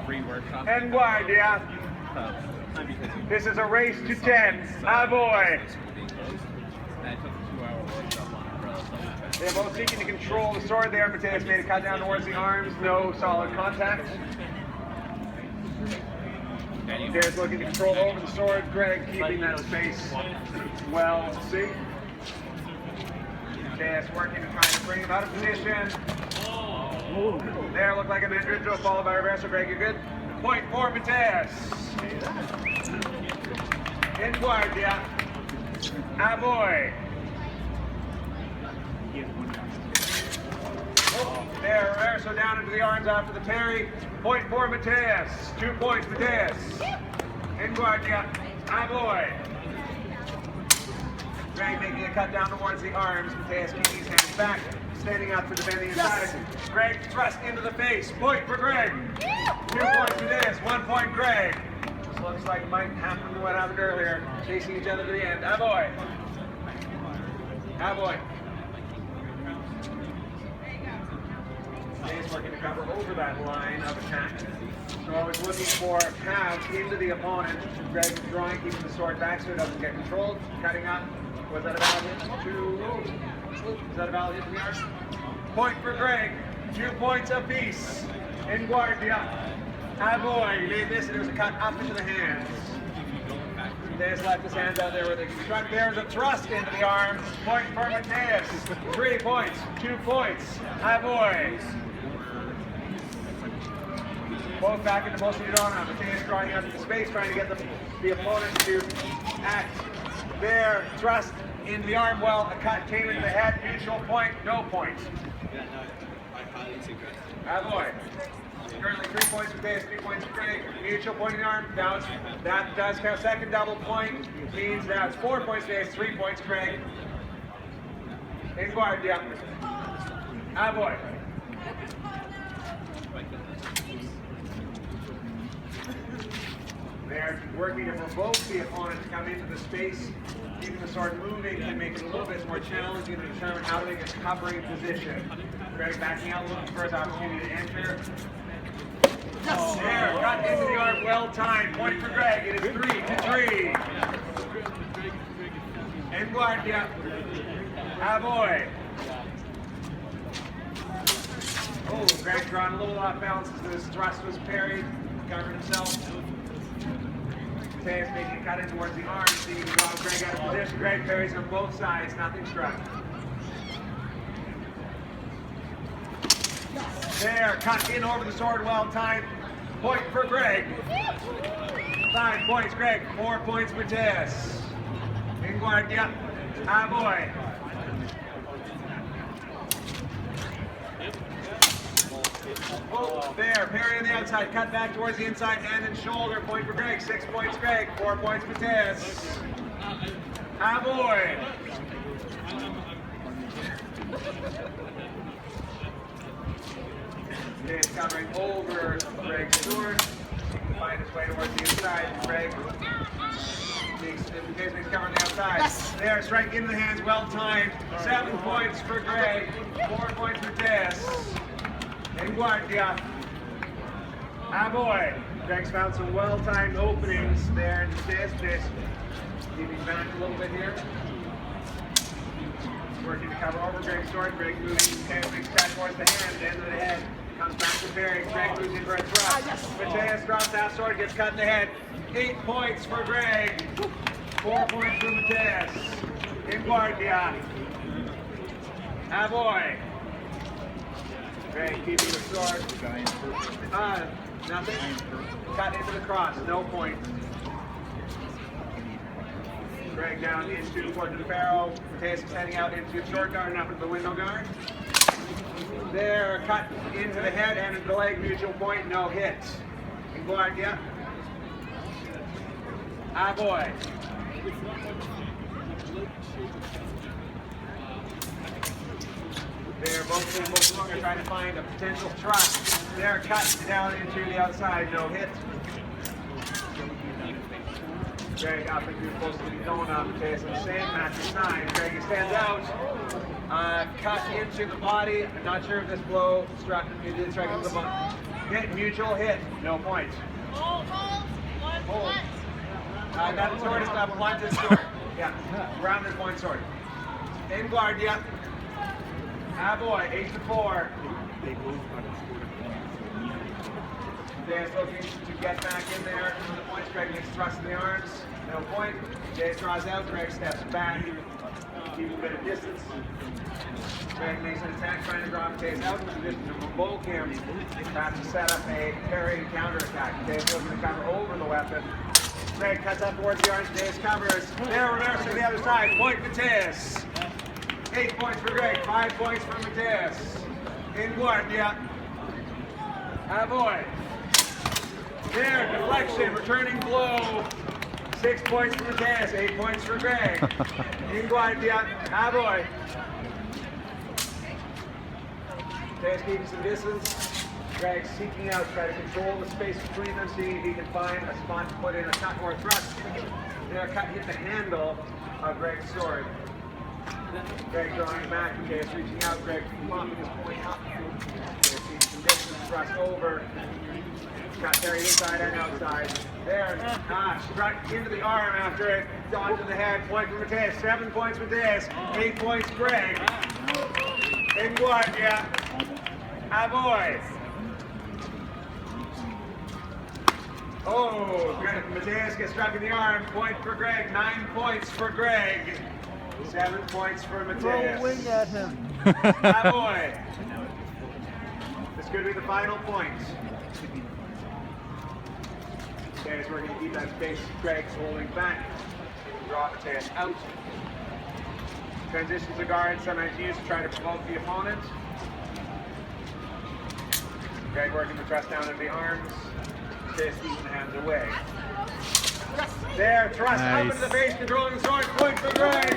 free workshop. And guardia. This is a race to 10. Ah, boy. And I took a 2-hour workshop on umbrella. They're both seeking to control the sword there. Matheus made a cut down towards the arms. No solid contact. Matheus looking to control over the sword. Greg keeping that space well. See? Matheus working to try to bring him out of position. There, looked like a Mandrizo followed by reversal. Greg, you're good. Point for Matheus. In guardia. Ah, boy. Oh, there, reversal down into the arms after the parry. Point for Matheus. 2 points, Matheus. In guardia. Ah, boy. Greg making a cut down towards the arms. Matheus keeping his hands back. Standing up to defend the inside. Greg thrust into the face. Point for Greg. 2 points to this. 1 point Greg. This looks like it might happen to what happened earlier. Chasing each other to the end. Ah, boy. Ah, boy. He's working to cover over that line of attack. So I was looking for paths into the opponent. Greg is drawing, keeping the sword back so it doesn't get controlled. Cutting up. Was that a valid hit? Is that a valid hit to the arm? Point for Greg. 2 points apiece. In guardia. Ah, boy. He made this and it was a cut up into the hands. Matheus left his hands out there where they can strike. There's a thrust into the arms. Point for Matheus. 3 points. 2 points. Ah, boy. Both back into motion. Matheus drawing out into space, trying to get the opponent to act. There, thrust into the arm. Well, a cut came into the head. Mutual point, no point. Ah, boy. Currently 3 points for Matheus, 3 points for Greg. Mutual point in the arm. That does count. Second double point means that's 4 points for Matheus, 3 points for Greg. In guardia. Ah, boy. They're working to provoke the opponent to come into the space, keeping the sword moving and make it a little bit more challenging to determine how to make a covering position. Greg backing out, looking for his opportunity to enter. Oh, there, got into the arm, well timed. Point for Greg. It is 3-3. In guardia. Ah, boy. Oh, Greg drawn a little off balance as his thrust was parried. Covered himself. Matheus making a cut in towards the arm, seeing Greg out of position. Greg parries on both sides, nothing struck. There, cut in over the sword, well timed. Point for Greg. 5 points, Greg. 4 points, Matheus. In guardia. Ah, boy. Oh, there, parry on the outside, cut back towards the inside, hand and shoulder, point for Greg, 6 points Greg, 4 points Matheus. Ah, boy. Matheus covering over Greg's sword, find his way towards the inside, Greg Matheus makes cover on the outside. Yes. There, strike into the hands, well timed, 7 points for Greg, 4 points Matheus. In guardia. Ah, boy. Greg's found some well-timed openings there in Matheus. Keeping back a little bit here. Working to cover over Greg's sword. Greg moving Matheus makes cut towards the hand, end of the head. Comes back to parry. Greg moves in for a thrust. Yes. Matheus drops that sword, gets cut in the head. 8 points for Greg. 4 points for Matheus. In guardia. Ah, boy. Greg keeping the sword. Nothing. Cut into the cross. No point. Greg down into towards the barrel. Matheus extending out into the short guard and up into the window guard. There, cut into the head and into the leg. Mutual point. No hit. In guardia. Ah, boy. They're both longer, trying to find a potential thrust. They're cut down into the outside, no hit. Greg up into close to the donut, Matheus on the same match side. Greg extends out. Cut into the body. I'm not sure if this blow struck. It did strike into the body. Hit, mutual hit, no points. Hold. That sword is not blunted sword. Yeah, rounded point sword. In guard, yeah. Ah boy, 8-4. Dan's looking to get back in there on the points. Greg gets thrust in the arms. No point. Dan draws out. Greg steps back. Keep a bit of distance. Greg makes an attack trying to draw Matheus out in position to provoke him. Perhaps to set up a parry and counter attack. Matheus looking to cover over the weapon. Greg cuts up towards the arms. Matheus covers. There, reverse to the other side. Point Matheus. 8 points for Greg. 5 points for Matheus. In guardia. Ah boy. There, deflection, returning blow. 6 points for Matheus, 8 points for Greg. In guardia, ah boy. Matheus keeping some distance. Greg seeking out, try to control the space between them, seeing if he can find a spot to put in a cut or a thrust. There, cut hit the handle of Greg's sword. Greg drawing back, Matheus reaching out, Greg popping his point up. Matheus keeping some distance, thrust over. Got carried inside and outside. There, struck into the arm after it. Dodge to the head. Point for Matheus. 7 points for Matheus. 8 points Greg. In guardia. Ah boy. Oh, Matheus gets struck in the arm. Point for Greg. 9 points for Greg. 7 points for Matheus. Throw a wing at him. Ah boy. This could be the final point. Matheus working to keep that space. Greg's holding back. Draw Matheus out. Transitions to guard, sometimes used to try to provoke the opponent. Greg working to thrust down into the arms. Matheus keeping the hands away. There, thrust up into the face, controlling the sword. Point for Greg.